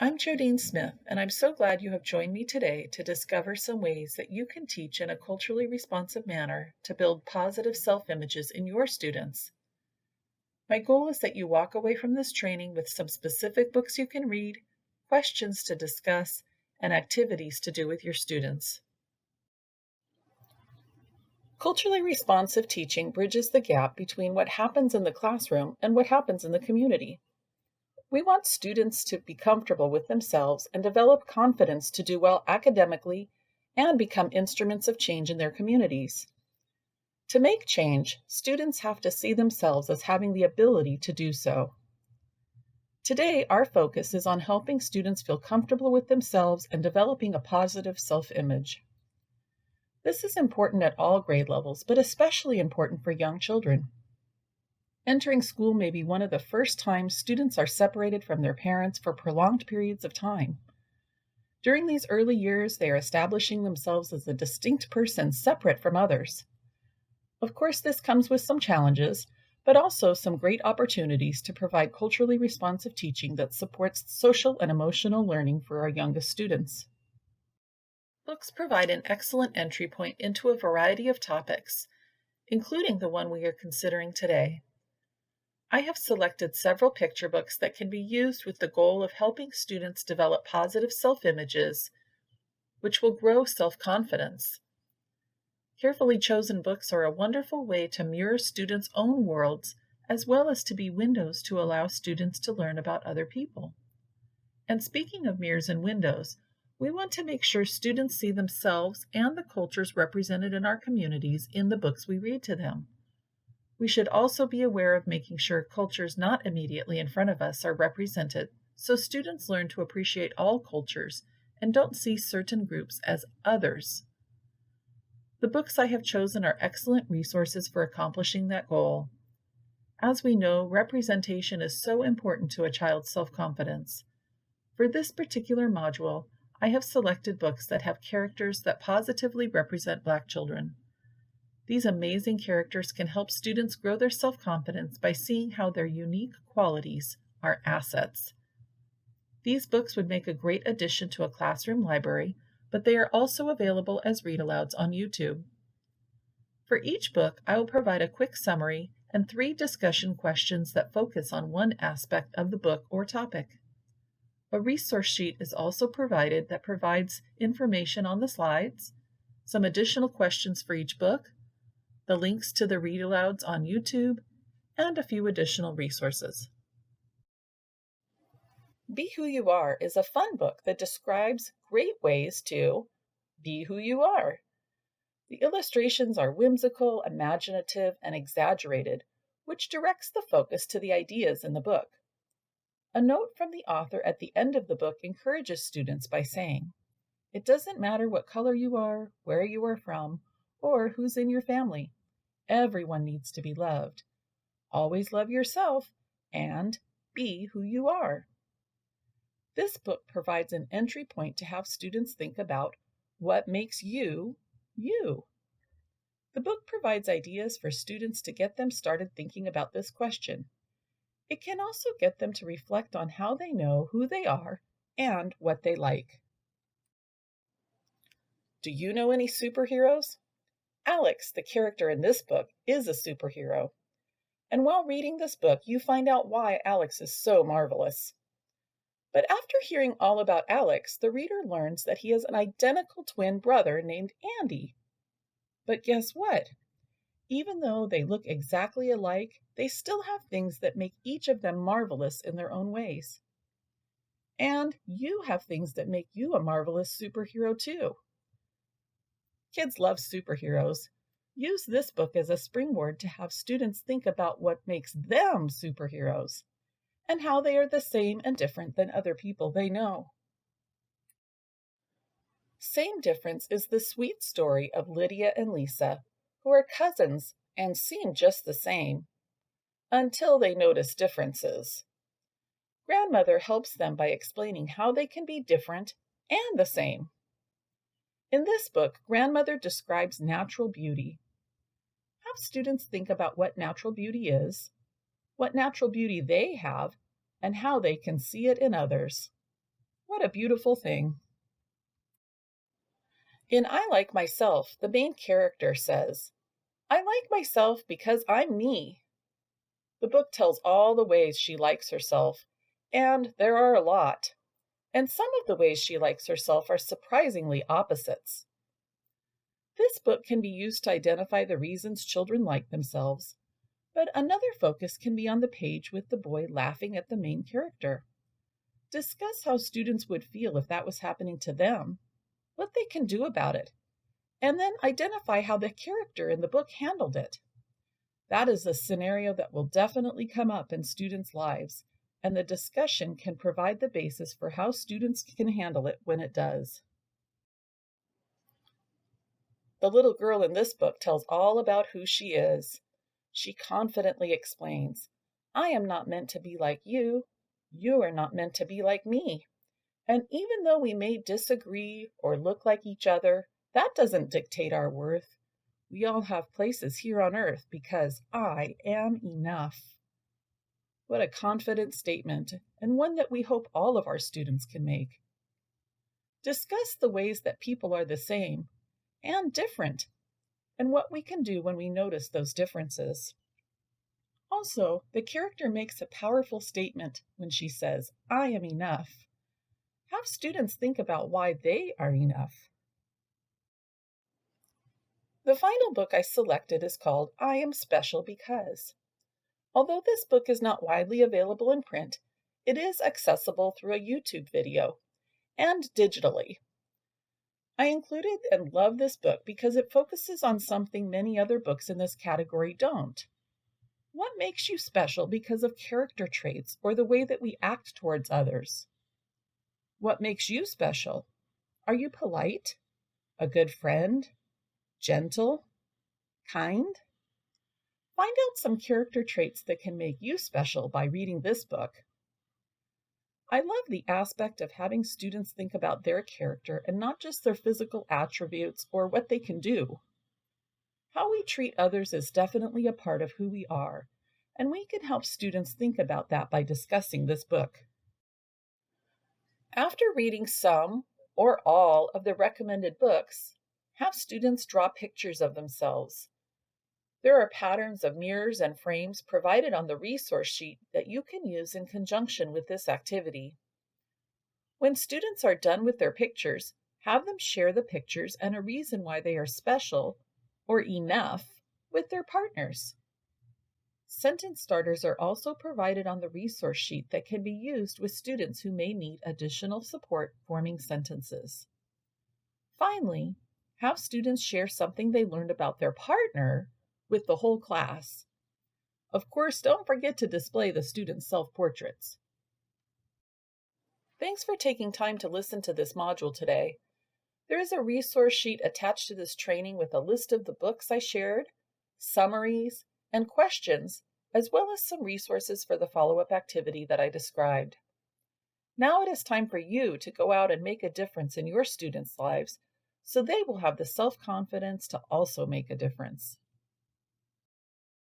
I'm Jodine Smith, and I'm so glad you have joined me today to discover some ways that you can teach in a culturally responsive manner to build positive self-images in your students. My goal is that you walk away from this training with some specific books you can read, questions to discuss, and activities to do with your students. Culturally responsive teaching bridges the gap between what happens in the classroom and what happens in the community. We want students to be comfortable with themselves and develop confidence to do well academically and become instruments of change in their communities. To make change, students have to see themselves as having the ability to do so. Today, our focus is on helping students feel comfortable with themselves and developing a positive self-image. This is important at all grade levels, but especially important for young children. Entering school may be one of the first times students are separated from their parents for prolonged periods of time. During these early years, they are establishing themselves as a distinct person separate from others. Of course, this comes with some challenges, but also some great opportunities to provide culturally responsive teaching that supports social and emotional learning for our youngest students. Books provide an excellent entry point into a variety of topics, including the one we are considering today. I have selected several picture books that can be used with the goal of helping students develop positive self-images, which will grow self-confidence. Carefully chosen books are a wonderful way to mirror students' own worlds, as well as to be windows to allow students to learn about other people. And speaking of mirrors and windows, we want to make sure students see themselves and the cultures represented in our communities in the books we read to them. We should also be aware of making sure cultures not immediately in front of us are represented, so students learn to appreciate all cultures and don't see certain groups as others. The books I have chosen are excellent resources for accomplishing that goal. As we know, representation is so important to a child's self-confidence. For this particular module, I have selected books that have characters that positively represent Black children. These amazing characters can help students grow their self-confidence by seeing how their unique qualities are assets. These books would make a great addition to a classroom library, but they are also available as read-alouds on YouTube. For each book, I will provide a quick summary and 3 discussion questions that focus on one aspect of the book or topic. A resource sheet is also provided that provides information on the slides, some additional questions for each book, the links to the read-alouds on YouTube, and a few additional resources. Be Who You Are is a fun book that describes great ways to be who you are. The illustrations are whimsical, imaginative, and exaggerated, which directs the focus to the ideas in the book. A note from the author at the end of the book encourages students by saying, "It doesn't matter what color you are, where you are from, or who's in your family. Everyone needs to be loved. Always love yourself and be who you are." This book provides an entry point to have students think about what makes you, you. The book provides ideas for students to get them started thinking about this question. It can also get them to reflect on how they know who they are and what they like. Do you know any superheroes? Alex, the character in this book, is a superhero. And while reading this book, you find out why Alex is so marvelous. But after hearing all about Alex, the reader learns that he has an identical twin brother named Andy. But guess what? Even though they look exactly alike, they still have things that make each of them marvelous in their own ways. And you have things that make you a marvelous superhero too. Kids love superheroes. Use this book as a springboard to have students think about what makes them superheroes and how they are the same and different than other people they know. Same Difference is the sweet story of Lydia and Lisa, who are cousins and seem just the same, until they notice differences. Grandmother helps them by explaining how they can be different and the same. In this book, Grandmother describes natural beauty. Have students think about what natural beauty is, what natural beauty they have, and how they can see it in others. What a beautiful thing. In I Like Myself, the main character says, I like myself because I'm me. The book tells all the ways she likes herself, and there are a lot. And some of the ways she likes herself are surprisingly opposites. This book can be used to identify the reasons children like themselves, but another focus can be on the page with the boy laughing at the main character. Discuss how students would feel if that was happening to them, what they can do about it, and then identify how the character in the book handled it. That is a scenario that will definitely come up in students' lives, and the discussion can provide the basis for how students can handle it when it does. The little girl in this book tells all about who she is. She confidently explains, I am not meant to be like you. You are not meant to be like me. And even though we may disagree or look like each other, that doesn't dictate our worth. We all have places here on earth because I am enough. What a confident statement, and one that we hope all of our students can make. Discuss the ways that people are the same and different, and what we can do when we notice those differences. Also, the character makes a powerful statement when she says, I am enough. Have students think about why they are enough. The final book I selected is called I Am Special Because. Although this book is not widely available in print, it is accessible through a YouTube video and digitally. I included and love this book because it focuses on something many other books in this category don't. What makes you special because of character traits or the way that we act towards others? What makes you special? Are you polite? A good friend? Gentle? Kind? Find out some character traits that can make you special by reading this book. I love the aspect of having students think about their character and not just their physical attributes or what they can do. How we treat others is definitely a part of who we are, and we can help students think about that by discussing this book. After reading some or all of the recommended books, have students draw pictures of themselves. There are patterns of mirrors and frames provided on the resource sheet that you can use in conjunction with this activity. When students are done with their pictures, have them share the pictures and a reason why they are special or enough with their partners. Sentence starters are also provided on the resource sheet that can be used with students who may need additional support forming sentences. Finally, have students share something they learned about their partner with the whole class. Of course, don't forget to display the students' self-portraits. Thanks for taking time to listen to this module today. There is a resource sheet attached to this training with a list of the books I shared, summaries, and questions, as well as some resources for the follow-up activity that I described. Now it is time for you to go out and make a difference in your students' lives so they will have the self-confidence to also make a difference.